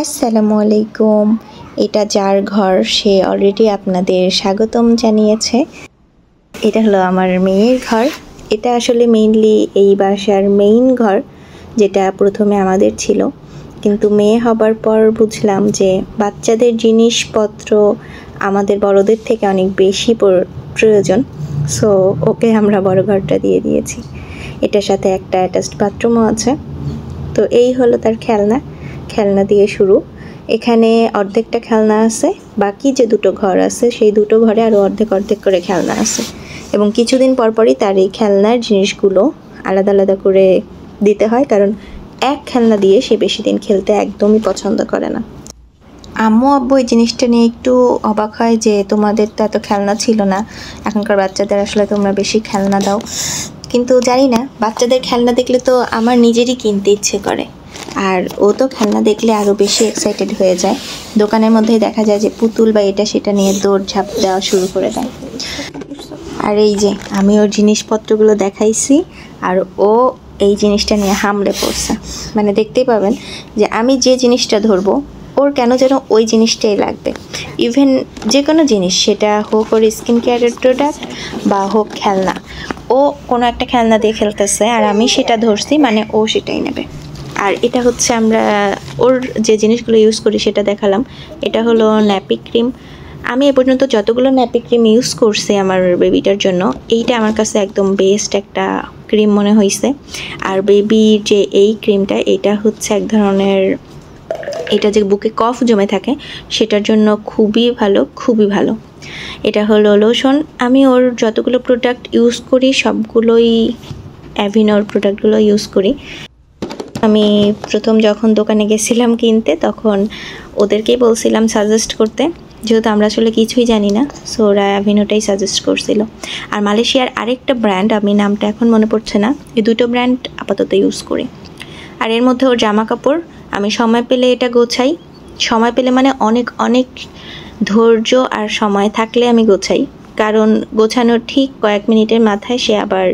আসসালামু আলাইকুম। এটা যার ঘর সে অলরেডি আপনাদের স্বাগতম জানিয়েছে। এটা হলো আমার মেয়ের ঘর। এটা আসলে মেইনলি এই বাসার মেইন ঘর, যেটা প্রথমে আমাদের ছিল, কিন্তু মেয়ে হবার পর বুঝলাম যে বাচ্চাদের জিনিসপত্র আমাদের বড়দের থেকে অনেক বেশি প্রয়োজন। সো ওকে আমরা বড় ঘরটা দিয়ে দিয়েছি। এটার সাথে একটা অ্যাটাচড বাথরুমও আছে। তো এই হলো তার খেলনা দিয়ে শুরু। এখানে অর্ধেকটা খেলনা আছে, বাকি যে দুটো ঘর আছে সেই দুটো ঘরে আরও অর্ধেক করে খেলনা আছে, এবং কিছুদিন পরপরই তার এই খেলনার জিনিসগুলো আলাদা আলাদা করে দিতে হয়, কারণ এক খেলনা দিয়ে সে বেশি দিন খেলতে একদমই পছন্দ করে না। আম্মু আব্বু এই জিনিসটা নিয়ে একটু অবাক হয় যে তোমাদের তো এত খেলনা ছিল না, এখনকার বাচ্চাদের আসলে তোমরা বেশি খেলনা দাও। কিন্তু জানি না, বাচ্চাদের খেলনা দেখলে তো আমার নিজেরই কিনতে ইচ্ছে করে, আর ও তো খেলনা দেখলে আরও বেশি এক্সাইটেড হয়ে যায়। দোকানের মধ্যেই দেখা যায় যে পুতুল বা এটা সেটা নিয়ে দৌড়ঝাঁপ দেওয়া শুরু করে দেয়। আর এই যে আমি ওর জিনিসপত্রগুলো দেখাইছি, আর ও এই জিনিসটা নিয়ে হামলে পড়ছে। মানে দেখতেই পাবেন যে আমি যে জিনিসটা ধরবো ওর কেন যেন ওই জিনিসটাই লাগবে। ইভেন যে কোনো জিনিস, সেটা হোক ওর স্কিন কেয়ারের প্রোডাক্ট বা হোক খেলনা, ও কোনো একটা খেলনা দিয়ে খেলতেছে আর আমি সেটা ধরছি, মানে ও সেটাই নেবে। আর এটা হচ্ছে আমরা ওর যে জিনিসগুলো ইউজ করি সেটা দেখালাম। এটা হলো ন্যাপি ক্রিম। আমি এ পর্যন্ত যতগুলো ন্যাপি ক্রিম ইউজ করছি আমার বেবিটার জন্য, এইটা আমার কাছে একদম বেস্ট একটা ক্রিম মনে হয়েছে। আর বেবির যে এই ক্রিমটা, এটা হচ্ছে এক ধরনের, এটা যে বুকে কফ জমে থাকে সেটার জন্য খুবই ভালো। এটা হলো লোশন। আমি ওর যতগুলো প্রোডাক্ট ইউজ করি সবগুলোই অ্যাভিনোর প্রোডাক্টগুলো ইউজ করি। আমি প্রথম যখন দোকানে গেছিলাম কিনতে, তখন ওদেরকেই বলছিলাম সাজেস্ট করতে, যেহেতু আমরা আসলে কিছুই জানি না, সো ওরা অ্যাভিনোটাই সাজেস্ট করছিল। আর মালয়েশিয়ার আরেকটা ব্র্যান্ড, আমি নামটা এখন মনে পড়ছে না, এই দুটো ব্র্যান্ড আপাতত ইউজ করি। আর এর মধ্যে ওর জামা কাপড় আমি সময় পেলে এটা গোছাই। সময় পেলে মানে অনেক ধৈর্য আর সময় থাকলে আমি গোছাই, কারণ গোছানোর ঠিক কয়েক মিনিটের মাথায় সে আবার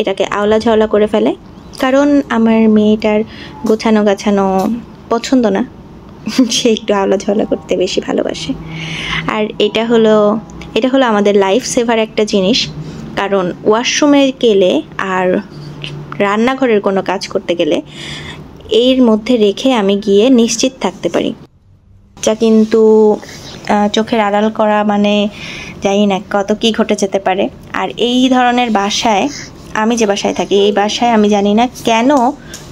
এটাকে আওলা ঝাওলা করে ফেলে। কারণ আমার মেয়েটার গোছানো গাছানো পছন্দ না, সে একটু আওলা ঝাওলা করতে বেশি ভালোবাসে। আর এটা হলো আমাদের লাইফ সেভার একটা জিনিস, কারণ ওয়াশরুমে গেলে আর রান্নাঘরের কোনো কাজ করতে গেলে এর মধ্যে রেখে আমি গিয়ে নিশ্চিত থাকতে পারি। যা কিন্তু চোখের আড়াল করা মানে জানি না কত কি ঘটে যেতে পারে। আর এই ধরনের বাসায়, আমি যে বাসায় থাকি এই বাসায় আমি জানি না কেন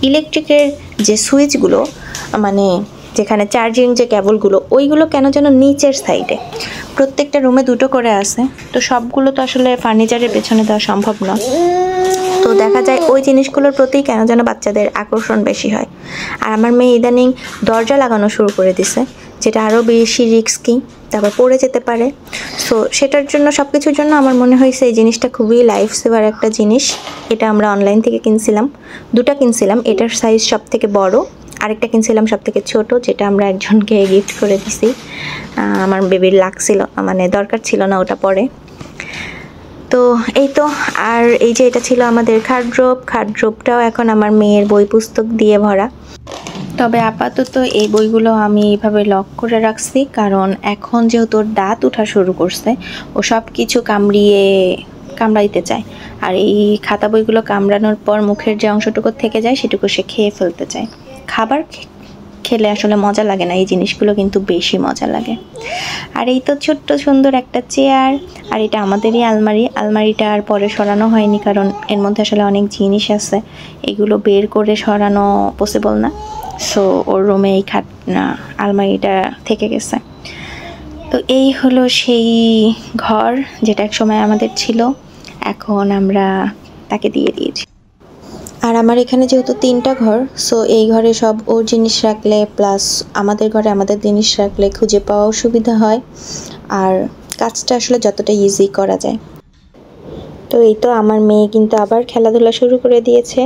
ইলেকট্রিকের যে সুইচগুলো, মানে যেখানে চার্জিং যে কেবলগুলো, ওইগুলো কেন যেন নিচের সাইডে, প্রত্যেকটা রুমে দুটো করে আছে। তো সবগুলো তো আসলে ফার্নিচারের পেছনে দেওয়া সম্ভব না। তো দেখা যায় ওই জিনিসগুলোর প্রতি কেন যেন বাচ্চাদের আকর্ষণ বেশি হয়। আর আমার মেয়ে ইদানিং দরজা লাগানো শুরু করে দিছে, যেটা আরও বেশি রিস্কি, তারপর পড়ে যেতে পারে। সো সেটার জন্য, সব কিছুর জন্য আমার মনে হয়েছে এই জিনিসটা খুবই লাইফ সেভার একটা জিনিস। এটা আমরা অনলাইন থেকে কিনছিলাম, দুটো কিনছিলাম। এটার সাইজ সব থেকে বড়, আরেকটা কিনছিলাম সব থেকে ছোট, যেটা আমরা একজনকে গিফট করে দিছি। আমার বেবির লাগছিল, মানে দরকার ছিল না ওটা পরে। তো এই তো। আর এই যে এটা ছিল আমাদের খাটড্রপটাও এখন আমার মেয়ের বই পুস্তক দিয়ে ভরা। তবে আপাতত এই বইগুলো আমি এইভাবে লক করে রাখছি, কারণ এখন যেহেতু ওর দাঁত ওঠা শুরু করছে, ও সব কিছু কামড়াইতে চায়। আর এই খাতা বইগুলো কামড়ানোর পর মুখের যে অংশটুকু থেকে যায় সেটুকু সে খেয়ে ফেলতে চায়। খাবার খেলে আসলে মজা লাগে না, এই জিনিসগুলো কিন্তু বেশি মজা লাগে। আর এই তো ছোট্ট সুন্দর একটা চেয়ার। আর এটা আমাদেরই আলমারিটা আর পরে সরানো হয়নি, কারণ এর মধ্যে আসলে অনেক জিনিস আছে, এগুলো বের করে সরানো পসিবল না। সো ওর রুমে এই আলমারিটা থেকে গেছে। তো এই হলো সেই ঘর যেটা এক সময় আমাদের ছিল, এখন আমরা তাকে দিয়ে দিয়েছি। আর আমার এখানে যেহেতু 3টা ঘর, সো এই ঘরে সব ওর জিনিস রাখলে প্লাস আমাদের ঘরে আমাদের জিনিস রাখলে খুঁজে পাওয়াও সুবিধা হয়, আর কাজটা আসলে যতটা ইজি করা যায়। তো এই তো আমার মেয়ে কিন্তু আবার খেলাধুলা শুরু করে দিয়েছে।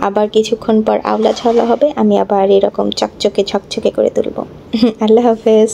আবার কিছুক্ষণ পর আওলা ঝাওলা হবে, আমি আবার এরকম চকচকে করে তুলব। আল্লাহ হাফেজ।